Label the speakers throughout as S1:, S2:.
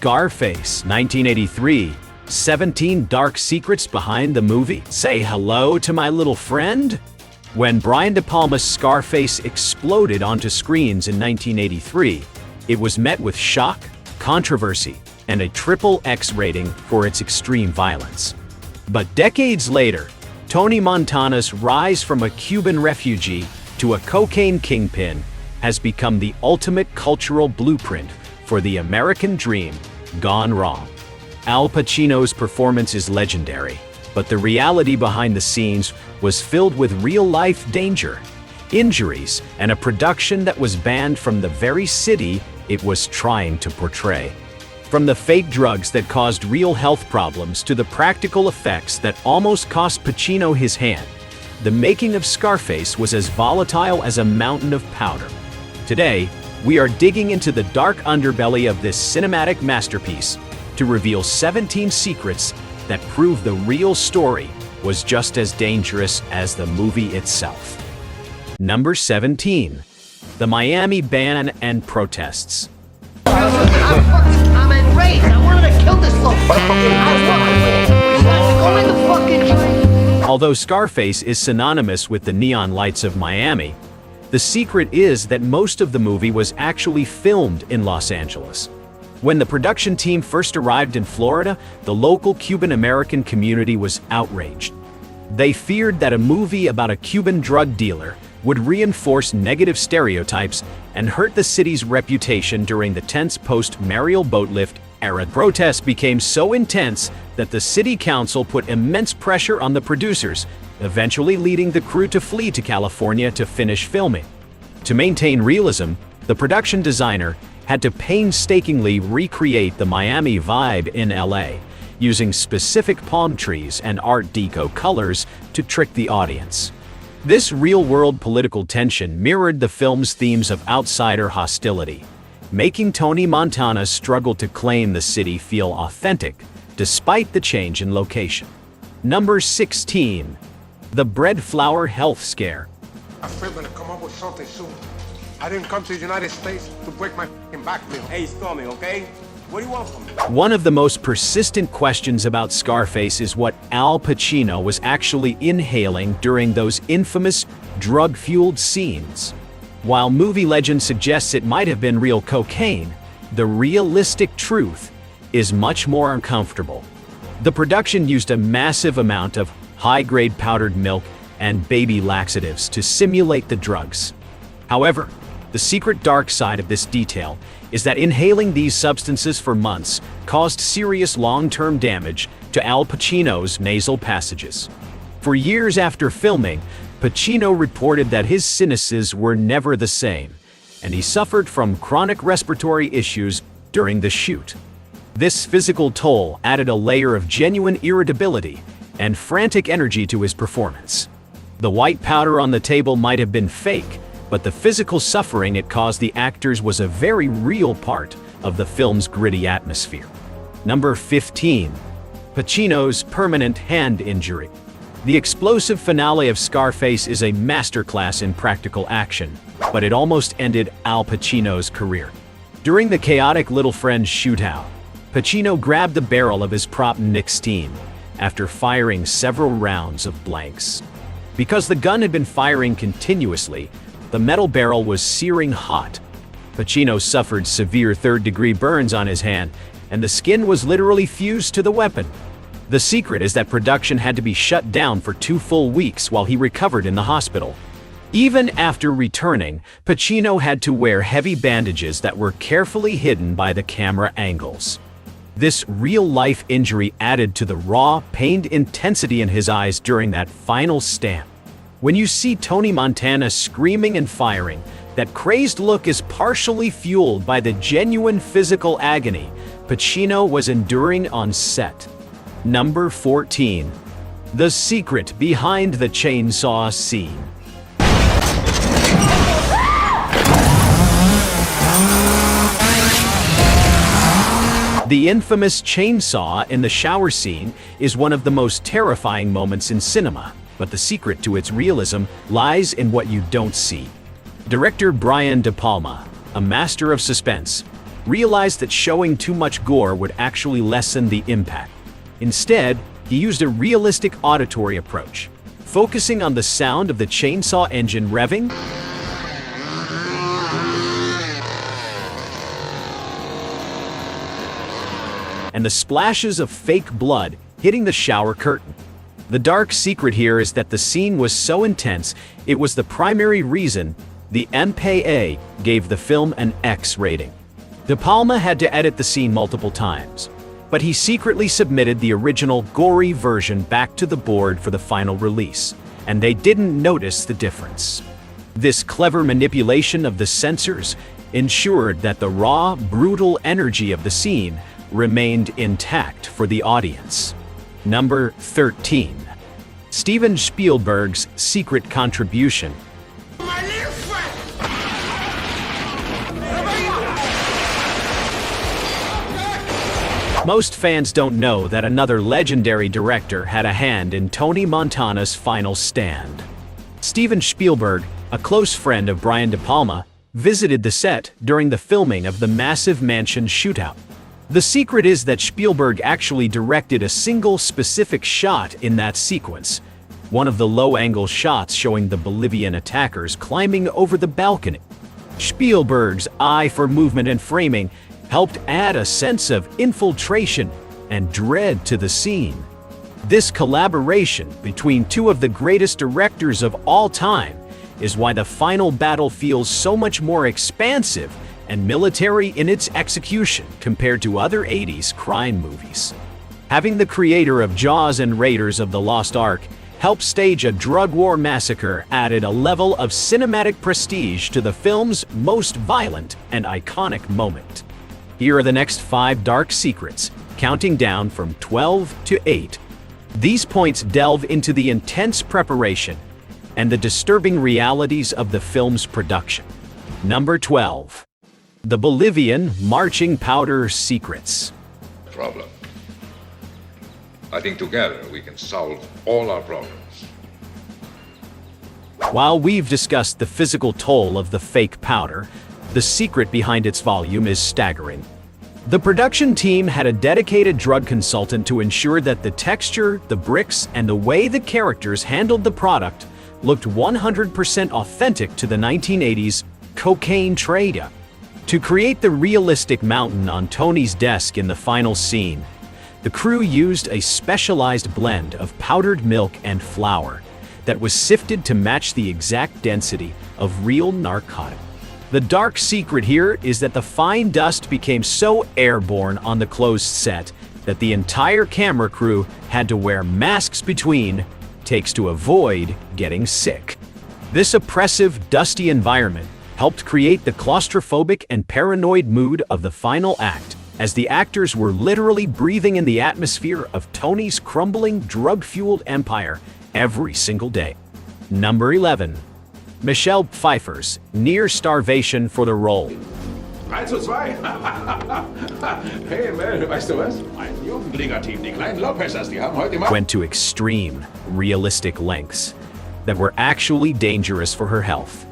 S1: Scarface, 1983. 17 dark secrets behind the movie. Say hello to my little friend? When Brian De Palma's Scarface exploded onto screens in 1983, it was met with shock, controversy, and a triple X rating for its extreme violence. But decades later, Tony Montana's rise from a Cuban refugee to a cocaine kingpin has become the ultimate cultural blueprint for the American dream gone wrong. Al Pacino's performance is legendary, but the reality behind the scenes was filled with real-life danger, injuries, and a production that was banned from the very city it was trying to portray. From the fake drugs that caused real health problems to the practical effects that almost cost Pacino his hand, the making of Scarface was as volatile as a mountain of powder. Today, we are digging into the dark underbelly of this cinematic masterpiece to reveal 17 secrets that prove the real story was just as dangerous as the movie itself. Number 17. The Miami ban and protests.
S2: I'm enraged. I wanted to kill this little fucker.
S1: Although Scarface is synonymous with the neon lights of Miami, the secret is that most of the movie was actually filmed in Los Angeles. When the production team first arrived in Florida, the local Cuban-American community was outraged. They feared that a movie about a Cuban drug dealer would reinforce negative stereotypes and hurt the city's reputation during the tense post-Mariel Boatlift era. Protests became so intense that the city council put immense pressure on the producers, eventually leading the crew to flee to California to finish filming. To maintain realism, the production designer had to painstakingly recreate the Miami vibe in LA, using specific palm trees and Art Deco colors to trick the audience. This real-world political tension mirrored the film's themes of outsider hostility, making Tony Montana struggle to claim the city feel authentic, despite the change in location. Number 16. The bread flour health scare.
S3: I'm gonna come up with something soon. I didn't come to the United States to break my back, Bill.
S4: Hey, Stormy, okay? What do you want from me?
S1: One of the most persistent questions about Scarface is what Al Pacino was actually inhaling during those infamous drug-fueled scenes. While movie legend suggests it might have been real cocaine, the realistic truth is much more uncomfortable. The production used a massive amount of high-grade powdered milk and baby laxatives to simulate the drugs. However, the secret dark side of this detail is that inhaling these substances for months caused serious long-term damage to Al Pacino's nasal passages. For years after filming, Pacino reported that his sinuses were never the same, and he suffered from chronic respiratory issues during the shoot. This physical toll added a layer of genuine irritability and frantic energy to his performance. The white powder on the table might have been fake, but the physical suffering it caused the actors was a very real part of the film's gritty atmosphere. Number 15. Pacino's permanent hand injury. The explosive finale of Scarface is a masterclass in practical action, but it almost ended Al Pacino's career. During the chaotic Little Friends shootout, Pacino grabbed the barrel of his prop Nick after firing several rounds of blanks. Because the gun had been firing continuously, the metal barrel was searing hot. Pacino suffered severe third-degree burns on his hand, and the skin was literally fused to the weapon. The secret is that production had to be shut down for 2 full weeks while he recovered in the hospital. Even after returning, Pacino had to wear heavy bandages that were carefully hidden by the camera angles. This real-life injury added to the raw, pained intensity in his eyes during that final stand. When you see Tony Montana screaming and firing, that crazed look is partially fueled by the genuine physical agony Pacino was enduring on set. Number 14. The secret behind the chainsaw scene. The infamous chainsaw in the shower scene is one of the most terrifying moments in cinema, but the secret to its realism lies in what you don't see. Director Brian De Palma, a master of suspense, realized that showing too much gore would actually lessen the impact. Instead, he used a realistic auditory approach, focusing on the sound of the chainsaw engine revving and the splashes of fake blood hitting the shower curtain. The dark secret here is that the scene was so intense, it was the primary reason the MPAA gave the film an X rating. De Palma had to edit the scene multiple times, but he secretly submitted the original gory version back to the board for the final release, and they didn't notice the difference. This clever manipulation of the censors ensured that the raw, brutal energy of the scene remained intact for the audience. Number 13. Steven Spielberg's secret contribution. Most fans don't know that another legendary director had a hand in Tony Montana's final stand. Steven Spielberg, a close friend of Brian De Palma, visited the set during the filming of the massive mansion shootout. The secret is that Spielberg actually directed a single specific shot in that sequence, one of the low-angle shots showing the Bolivian attackers climbing over the balcony. Spielberg's eye for movement and framing helped add a sense of infiltration and dread to the scene. This collaboration between two of the greatest directors of all time is why the final battle feels so much more expansive and military in its execution compared to other 80s crime movies. Having the creator of Jaws and Raiders of the Lost Ark help stage a drug war massacre added a level of cinematic prestige to the film's most violent and iconic moment. Here are the next 5 dark secrets, counting down from 12 to 8. These points delve into the intense preparation and the disturbing realities of the film's production. Number 12. The Bolivian marching powder secrets.
S5: Problem. I think together we can solve all our problems.
S1: While we've discussed the physical toll of the fake powder, the secret behind its volume is staggering. The production team had a dedicated drug consultant to ensure that the texture, the bricks, and the way the characters handled the product looked 100% authentic to the 1980s cocaine trade. To create the realistic mountain on Tony's desk in the final scene, the crew used a specialized blend of powdered milk and flour that was sifted to match the exact density of real narcotic. The dark secret here is that the fine dust became so airborne on the closed set that the entire camera crew had to wear masks between takes to avoid getting sick. This oppressive, dusty environment helped create the claustrophobic and paranoid mood of the final act, as the actors were literally breathing in the atmosphere of Tony's crumbling, drug-fueled empire every single day. Number 11. Michelle Pfeiffer's near starvation for the role.
S6: 3 zu 2. Hey, Mel, weißt du was? Ein Jugendliga-Team, die kleinen Lopezers, die haben heute mal...
S1: Went to extreme, realistic lengths that were actually dangerous for her health.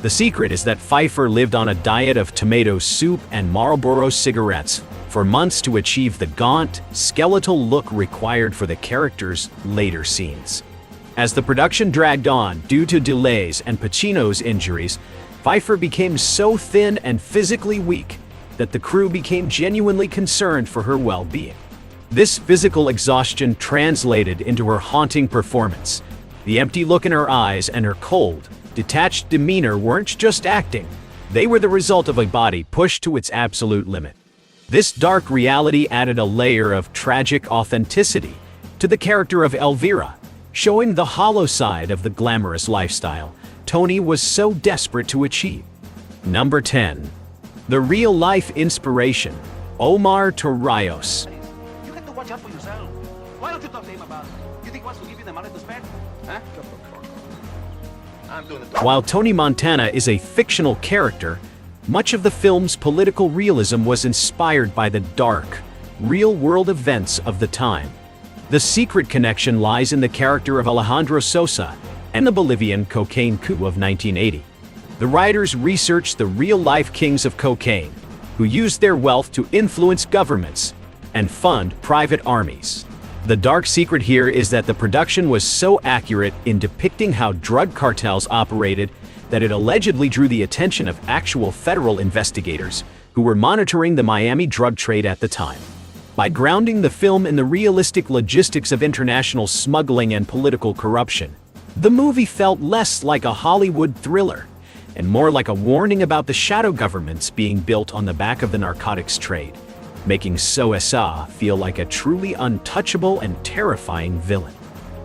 S1: The secret is that Pfeiffer lived on a diet of tomato soup and Marlboro cigarettes for months to achieve the gaunt, skeletal look required for the character's later scenes. As the production dragged on due to delays and Pacino's injuries, Pfeiffer became so thin and physically weak that the crew became genuinely concerned for her well-being. This physical exhaustion translated into her haunting performance. The empty look in her eyes and her cold, detached demeanor weren't just acting, they were the result of a body pushed to its absolute limit. This dark reality added a layer of tragic authenticity to the character of Elvira, showing the hollow side of the glamorous lifestyle Tony was so desperate to achieve. Number 10. The real-life inspiration, Omar Torrijos.
S2: You have to watch out for yourself. Why don't you talk to him about it? You think he wants to give you the money to spend? Huh? I'm doing it.
S1: While Tony Montana is a fictional character, much of the film's political realism was inspired by the dark, real-world events of the time. The secret connection lies in the character of Alejandro Sosa and the Bolivian cocaine coup of 1980. The writers researched the real-life kings of cocaine, who used their wealth to influence governments and fund private armies. The dark secret here is that the production was so accurate in depicting how drug cartels operated that it allegedly drew the attention of actual federal investigators who were monitoring the Miami drug trade at the time. By grounding the film in the realistic logistics of international smuggling and political corruption, the movie felt less like a Hollywood thriller and more like a warning about the shadow governments being built on the back of the narcotics trade, making Sosa feel like a truly untouchable and terrifying villain.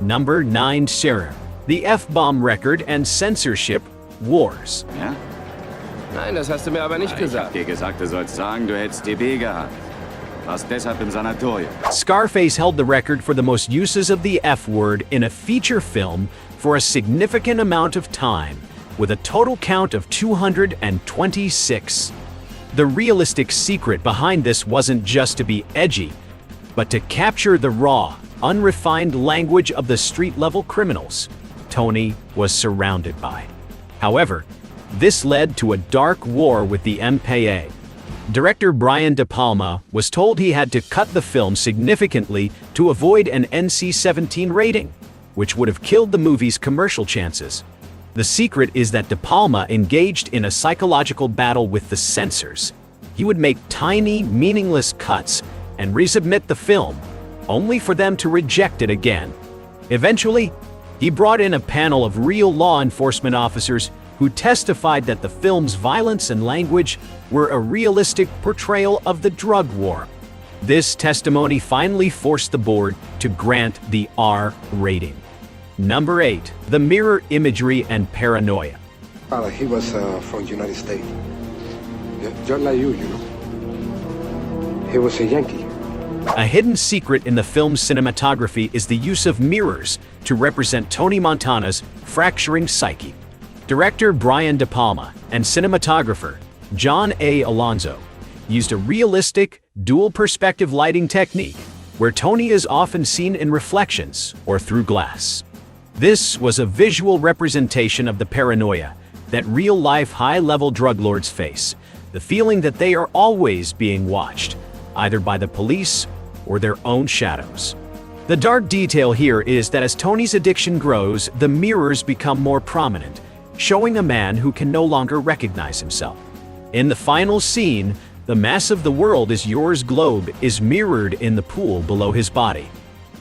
S1: Number 9. Sarah, the F-bomb record and censorship wars.
S7: Ja? Nein, das hast du mir aber nicht gesagt. Ich hab dir gesagt, du sollst sagen, du hättest DB gehabt. Warst deshalb im Sanatorium.
S1: Scarface held the record for the most uses of the F-word in a feature film for a significant amount of time, with a total count of 226. The realistic secret behind this wasn't just to be edgy, but to capture the raw, unrefined language of the street-level criminals Tony was surrounded by. However, this led to a dark war with the MPAA. Director Brian De Palma was told he had to cut the film significantly to avoid an NC-17 rating, which would have killed the movie's commercial chances. The secret is that De Palma engaged in a psychological battle with the censors. He would make tiny, meaningless cuts and resubmit the film, only for them to reject it again. Eventually, he brought in a panel of real law enforcement officers who testified that the film's violence and language were a realistic portrayal of the drug war. This testimony finally forced the board to grant the R rating. Number 8. The mirror imagery and paranoia.
S3: He was from the United States. Just like you know. He was a Yankee.
S1: A hidden secret in the film's cinematography is the use of mirrors to represent Tony Montana's fracturing psyche. Director Brian De Palma and cinematographer John A. Alonzo used a realistic, dual-perspective lighting technique where Tony is often seen in reflections or through glass. This was a visual representation of the paranoia that real-life high-level drug lords face, the feeling that they are always being watched, either by the police or their own shadows. The dark detail here is that as Tony's addiction grows, the mirrors become more prominent, showing a man who can no longer recognize himself. In the final scene, the mass of the world is yours globe is mirrored in the pool below his body.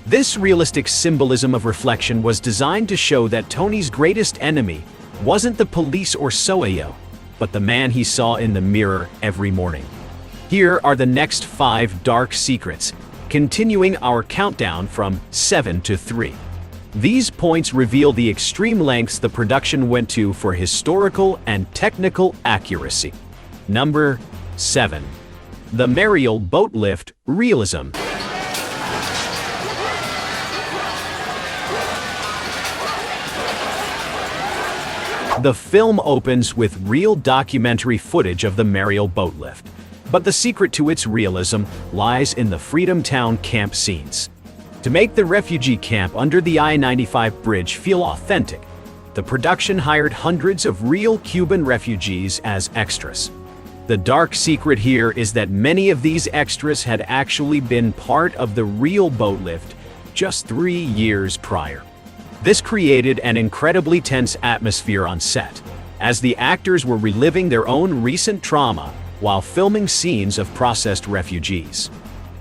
S1: This realistic symbolism of reflection was designed to show that Tony's greatest enemy wasn't the police or Soyo, but the man he saw in the mirror every morning. Here are the next 5 dark secrets, continuing our countdown from 7 to 3. These points reveal the extreme lengths the production went to for historical and technical accuracy. Number 7. The Mariel boat lift realism. The film opens with real documentary footage of the Mariel boat lift, but the secret to its realism lies in the Freedom Town camp scenes. To make the refugee camp under the I-95 bridge feel authentic, the production hired hundreds of real Cuban refugees as extras. The dark secret here is that many of these extras had actually been part of the real boat lift just 3 years prior. This created an incredibly tense atmosphere on set, as the actors were reliving their own recent trauma while filming scenes of processed refugees.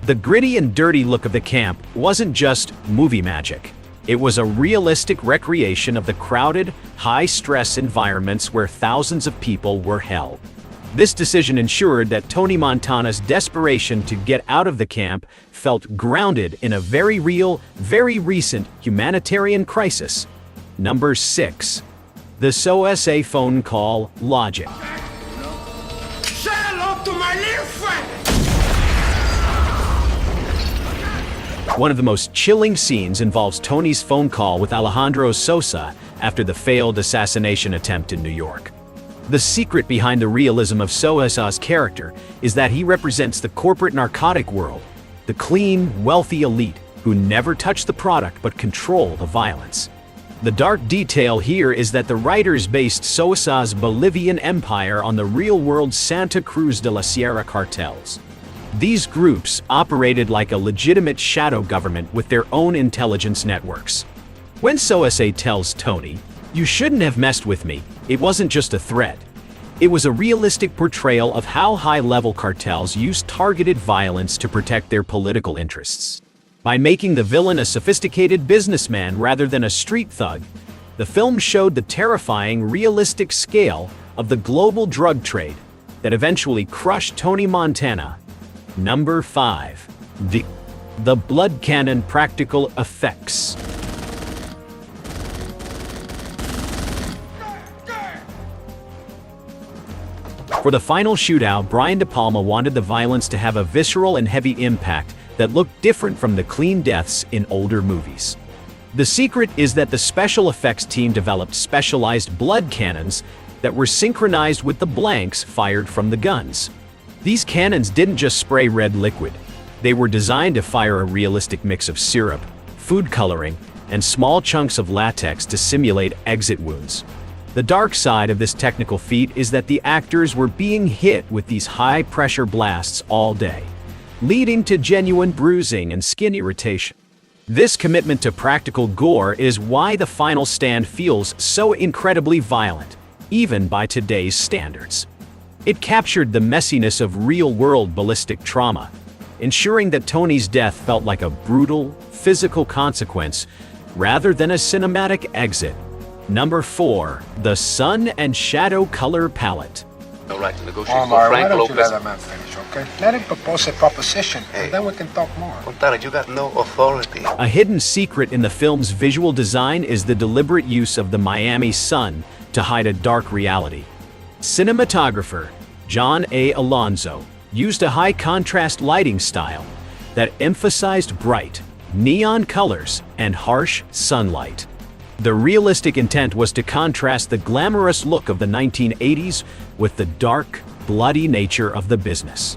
S1: The gritty and dirty look of the camp wasn't just movie magic. It was a realistic recreation of the crowded, high-stress environments where thousands of people were held. This decision ensured that Tony Montana's desperation to get out of the camp felt grounded in a very real, very recent humanitarian crisis. Number 6. The SOSA phone call logic.
S3: Say hello to my little friend!
S1: One of the most chilling scenes involves Tony's phone call with Alejandro Sosa after the failed assassination attempt in New York. The secret behind the realism of Sosa's character is that he represents the corporate narcotic world, the clean, wealthy elite who never touch the product but control the violence. The dark detail here is that the writers based Sosa's Bolivian empire on the real-world Santa Cruz de la Sierra cartels. These groups operated like a legitimate shadow government with their own intelligence networks. When Sosa tells Tony, "You shouldn't have messed with me," it wasn't just a threat. It was a realistic portrayal of how high-level cartels use targeted violence to protect their political interests. By making the villain a sophisticated businessman rather than a street thug, the film showed the terrifying, realistic scale of the global drug trade that eventually crushed Tony Montana. Number 5. The blood cannon practical effects. For the final shootout, Brian De Palma wanted the violence to have a visceral and heavy impact that looked different from the clean deaths in older movies. The secret is that the special effects team developed specialized blood cannons that were synchronized with the blanks fired from the guns. These cannons didn't just spray red liquid. They were designed to fire a realistic mix of syrup, food coloring, and small chunks of latex to simulate exit wounds. The dark side of this technical feat is that the actors were being hit with these high-pressure blasts all day, leading to genuine bruising and skin irritation. This commitment to practical gore is why the final stand feels so incredibly violent, even by today's standards. It captured the messiness of real-world ballistic trauma, ensuring that Tony's death felt like a brutal, physical consequence rather than a cinematic exit. Number 4. The Sun and Shadow Color Palette.
S8: No right to negotiate
S3: Omar,
S8: for
S3: why
S8: Frank
S3: don't you
S8: Lopez.
S3: let a man finish, okay? Let him propose a proposition, and then we can talk more.
S8: Montana, you got no authority.
S1: A hidden secret in the film's visual design is the deliberate use of the Miami sun to hide a dark reality. Cinematographer John A. Alonzo used a high-contrast lighting style that emphasized bright, neon colors and harsh sunlight. The realistic intent was to contrast the glamorous look of the 1980s with the dark, bloody nature of the business.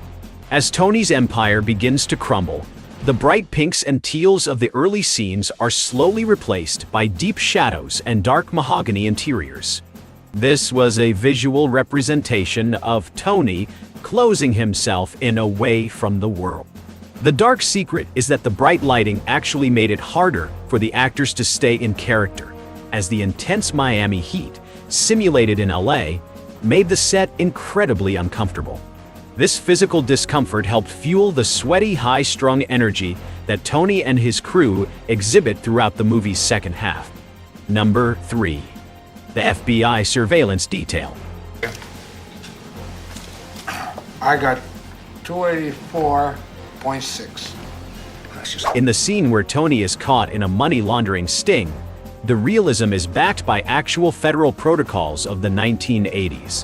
S1: As Tony's empire begins to crumble, the bright pinks and teals of the early scenes are slowly replaced by deep shadows and dark mahogany interiors. This was a visual representation of Tony closing himself in away from the world. The dark secret is that the bright lighting actually made it harder for the actors to stay in character, as the intense Miami heat, simulated in LA, made the set incredibly uncomfortable. This physical discomfort helped fuel the sweaty, high-strung energy that Tony and his crew exhibit throughout the movie's second half. Number 3. The FBI surveillance detail.
S3: I got 284.6.
S1: In the scene where Tony is caught in a money laundering sting, the realism is backed by actual federal protocols of the 1980s.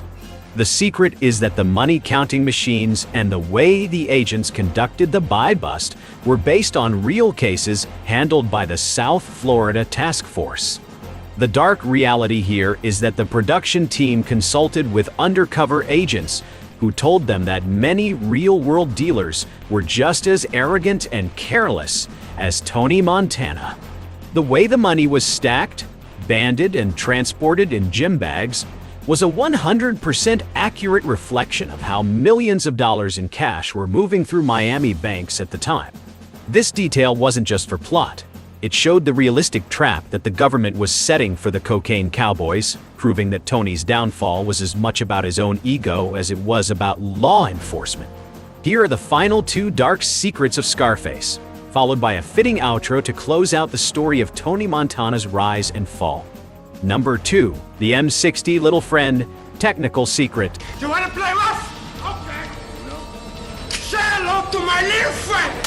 S1: The secret is that the money counting machines and the way the agents conducted the buy-bust were based on real cases handled by the South Florida Task Force. The dark reality here is that the production team consulted with undercover agents who told them that many real-world dealers were just as arrogant and careless as Tony Montana. The way the money was stacked, banded, and transported in gym bags was a 100% accurate reflection of how millions of dollars in cash were moving through Miami banks at the time. This detail wasn't just for plot. It showed the realistic trap that the government was setting for the cocaine cowboys, proving that Tony's downfall was as much about his own ego as it was about law enforcement. Here are the final 2 dark secrets of Scarface, followed by a fitting outro to close out the story of Tony Montana's rise and fall. Number 2. The M60 Little Friend Technical Secret.
S4: You wanna play rough? Okay. Say hello to my little friend.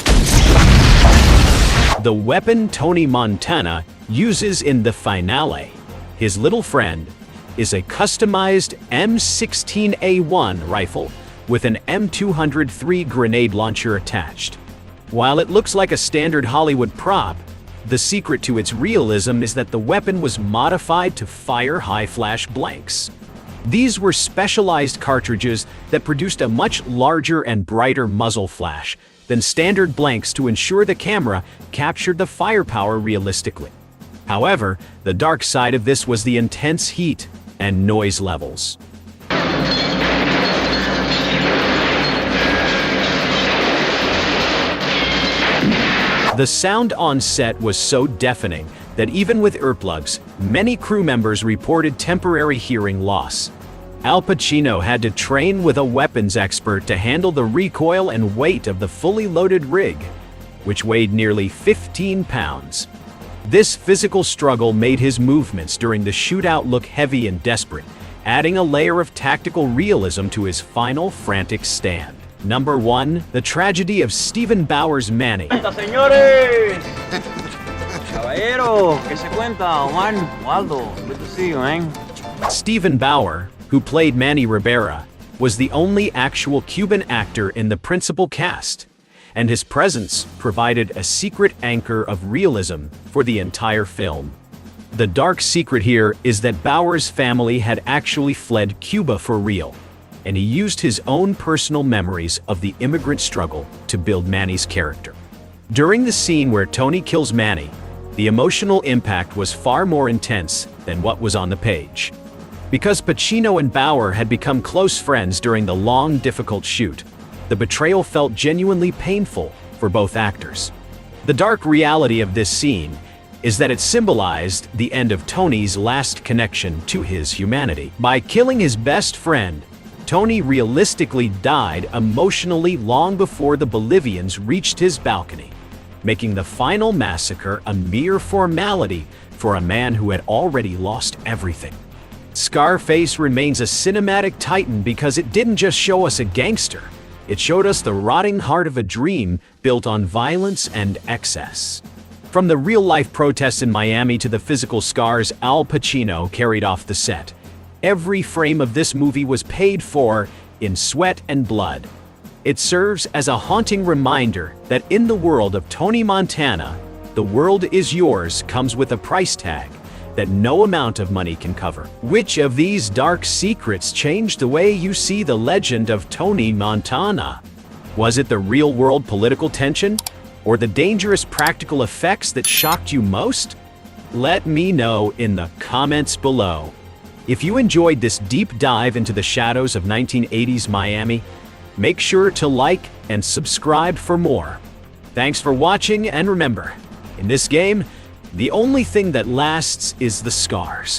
S1: The weapon Tony Montana uses in the finale, his little friend, is a customized M16A1 rifle with an M203 grenade launcher attached. While it looks like a standard Hollywood prop, the secret to its realism is that the weapon was modified to fire high-flash blanks. These were specialized cartridges that produced a much larger and brighter muzzle flash than standard blanks to ensure the camera captured the firepower realistically. However, the dark side of this was the intense heat and noise levels. The sound on set was so deafening that even with earplugs, many crew members reported temporary hearing loss. Al Pacino had to train with a weapons expert to handle the recoil and weight of the fully loaded rig, which weighed nearly 15 pounds. This physical struggle made his movements during the shootout look heavy and desperate, adding a layer of tactical realism to his final frantic stand. Number 1. The tragedy of Stephen Bauer's Manny.
S9: Señores! Caballero, ¿qué se cuenta? Juan, Waldo, good to see you, man.
S1: Stephen Bauer, who played Manny Rivera, was the only actual Cuban actor in the principal cast, and his presence provided a secret anchor of realism for the entire film. The dark secret here is that Bauer's family had actually fled Cuba for real, and he used his own personal memories of the immigrant struggle to build Manny's character. During the scene where Tony kills Manny, the emotional impact was far more intense than what was on the page. Because Pacino and Bauer had become close friends during the long, difficult shoot, the betrayal felt genuinely painful for both actors. The dark reality of this scene is that it symbolized the end of Tony's last connection to his humanity. By killing his best friend, Tony realistically died emotionally long before the Bolivians reached his balcony, making the final massacre a mere formality for a man who had already lost everything. Scarface remains a cinematic titan because it didn't just show us a gangster, it showed us the rotting heart of a dream built on violence and excess. From the real-life protests in Miami to the physical scars Al Pacino carried off the set, every frame of this movie was paid for in sweat and blood. It serves as a haunting reminder that in the world of Tony Montana, the world is yours comes with a price tag that no amount of money can cover. Which of these dark secrets changed the way you see the legend of Tony Montana? Was it the real-world political tension, or the dangerous practical effects that shocked you most? Let me know in the comments below. If you enjoyed this deep dive into the shadows of 1980s Miami, make sure to like and subscribe for more. Thanks for watching, and remember, in this game, the only thing that lasts is the scars.